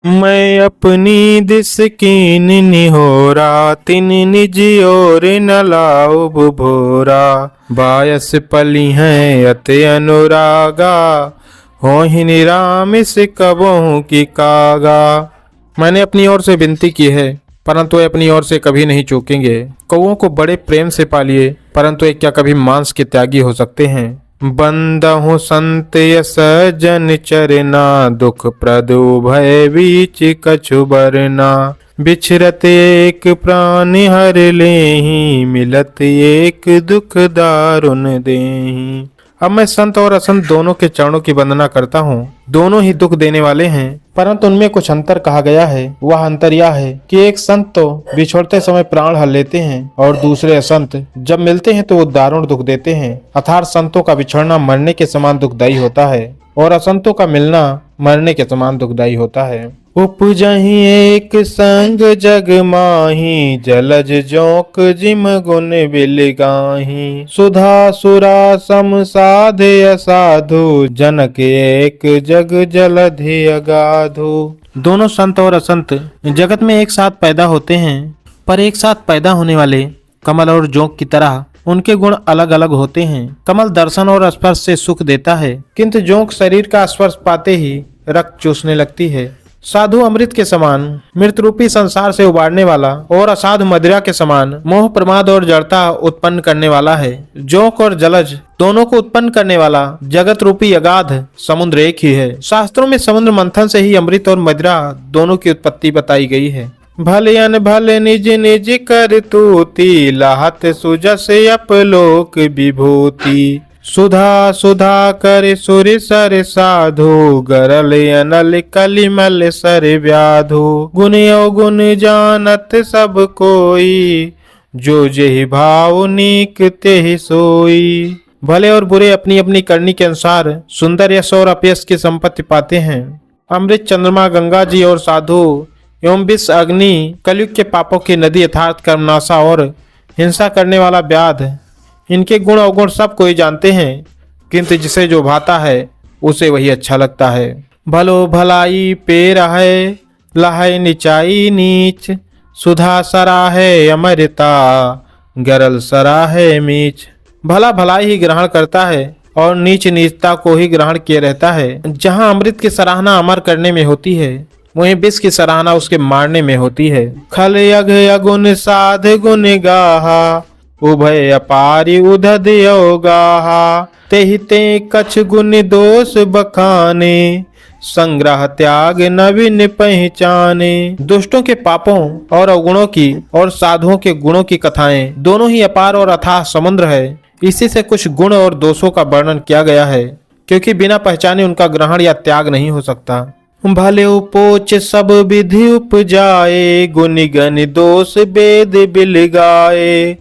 मैं अपनी दिस कीन निहोरा तिन निज और न लाऊब भोरा। बायस पली हैं अति अनुरागा हो ही निराम से कबों की कागा। मैंने अपनी ओर से विनती की है परंतु वे अपनी ओर से कभी नहीं चूकेंगे। कौओं को बड़े प्रेम से पालिए परंतु ये क्या कभी मांस के त्यागी हो सकते हैं। बंदहु संत यस जन चरना दुख प्रदु भय बीच कछु बरना। बिछरत एक प्राण हर लेहि मिलत एक दुख दारुण देहि। अब मैं संत और असंत दोनों के चरणों की वंदना करता हूँ। दोनों ही दुख देने वाले हैं परंतु उनमें कुछ अंतर कहा गया है। वह अंतर यह है कि एक संत तो बिछोड़ते समय प्राण हर लेते हैं और दूसरे असंत जब मिलते हैं तो वो दारुण दुख देते हैं। अर्थात संतों का बिछड़ना मरने के समान दुखदायी होता है और असंतों का मिलना मरने के समान दुखदायी होता है। उपजहि एक संग जग माही जलज जोक जिम गुण बिल गाही। सुधा सुरा सम साधे असाधु जनक एक जग जलधि अगाधु। दोनों संत और असंत जगत में एक साथ पैदा होते हैं पर एक साथ पैदा होने वाले कमल और जोंक की तरह उनके गुण अलग अलग होते हैं। कमल दर्शन और स्पर्श से सुख देता है किंतु जोंक शरीर का स्पर्श पाते ही रक्त चूसने लगती है। साधु अमृत के समान मृत रूपी संसार से उबारने वाला और असाधु मदिरा के समान मोह प्रमाद और जड़ता उत्पन्न करने वाला है। जोंक और जलज दोनों को उत्पन्न करने वाला जगत रूपी अगाध समुद्र एक ही है। शास्त्रों में समुद्र मंथन से ही अमृत और मदिरा दोनों की उत्पत्ति बताई गई है। भले अन भले निज निज कर तूती लाहत सुजस अपलोक विभूति। सुधा सुधा कर सुर सर साधु गरल अनल कलिमल सर व्याधु। गुण अवगुण जानत सब कोई जो जेहि भाव नीक तेहि सोई। भले और बुरे अपनी अपनी करनी के अनुसार सुंदर यश और अपयश की संपत्ति पाते हैं। अमृत चंद्रमा गंगा जी और साधु एवं विष अग्नि कलयुग के पापों की नदी यथार्थ कर्मनाशा और हिंसा करने वाला व्याध इनके गुण अवगुण सब कोई जानते हैं किंतु जिसे जो भाता है उसे वही अच्छा लगता है। भलो भलाई पेर है लहै निचाई नीच। सुधा सरा है अमृता गरल सरा है मीच। भला भलाई ही ग्रहण करता है और नीच नीचता को ही ग्रहण किए रहता है। जहाँ अमृत की सराहना अमर करने में होती है वहीं विष की सराहना उसके मारने में होती है। खल यग अगुन साध गुण गाहा उभय अपारि उधद योगाहा। तेहि ते कछ गुण दोष बखाने संग्रह त्याग नवीन पहचाने। दुष्टों के पापों और अवगुणों की और साधुओं के गुणों की कथाएं दोनों ही अपार और अथाह समुद्र है। इसी से कुछ गुण और दोषों का वर्णन किया गया है क्योंकि बिना पहचाने उनका ग्रहण या त्याग नहीं हो सकता। भले उपोच सब विधि उपजाए गुण गण दोष वेद बिल गाए।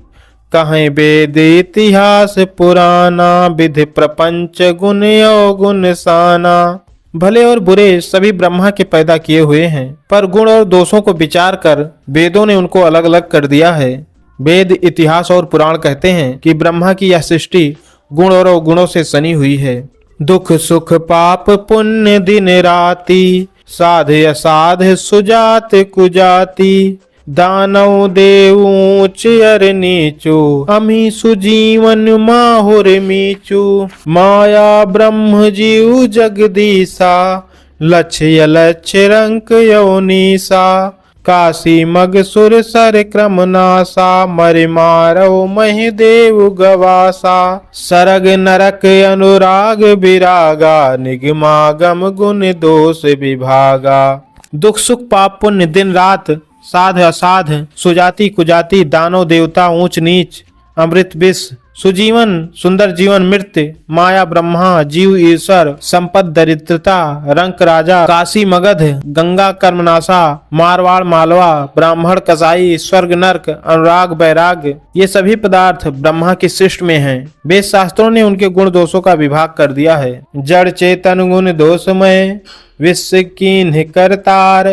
कहें वेद इतिहास पुराना विधि प्रपंच गुण अवगुण साना। भले और बुरे सभी ब्रह्मा के पैदा किए हुए हैं पर गुण और दोषों को विचार कर वेदों ने उनको अलग अलग कर दिया है। वेद इतिहास और पुराण कहते हैं कि ब्रह्मा की यह सृष्टि गुण और अवगुणों से सनी हुई है। दुख सुख पाप पुण्य दिन राति साध असाध सुजात कुजाति। दानव देव ऊंच अर नीचू अमी सुजीवन माहुर मीचू। माया ब्रह्म जीव जगदीसा लक्ष्य लक्ष्य रंक योनीसा। काशी मग सुर सर क्रम नासा मरि मारव महि देव गवासा। सरग नरक अनुराग विरागा निगमागम गुण दोष विभागा। दुख सुख पाप पुण्य दिन रात साध असाध सुजाति कुजाति दानव देवता ऊंच नीच अमृत विष सुजीवन सुंदर जीवन मृत्यु माया ब्रह्मा जीव ईश्वर संपद दरिद्रता रंक राजा काशी मगध गंगा कर्मनाशा मारवाड़ मालवा ब्राह्मण कसाई स्वर्ग नरक अनुराग वैराग्य ये सभी पदार्थ ब्रह्मा की सृष्टि में हैं। वेद शास्त्रों ने उनके गुण दोषों का विभाग कर दिया है। जड़ चेतन गुण दोषमय विश्व कीन्ह करतार।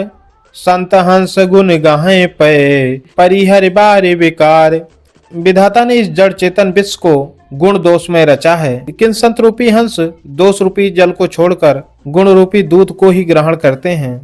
संत हंस गुण गाहे पे परिहर बार विकार। विधाता ने इस जड़ चेतन विश्व को गुण दोष में रचा है लेकिन संत रूपी हंस दोष रूपी जल को छोड़कर गुण रूपी दूध को ही ग्रहण करते हैं।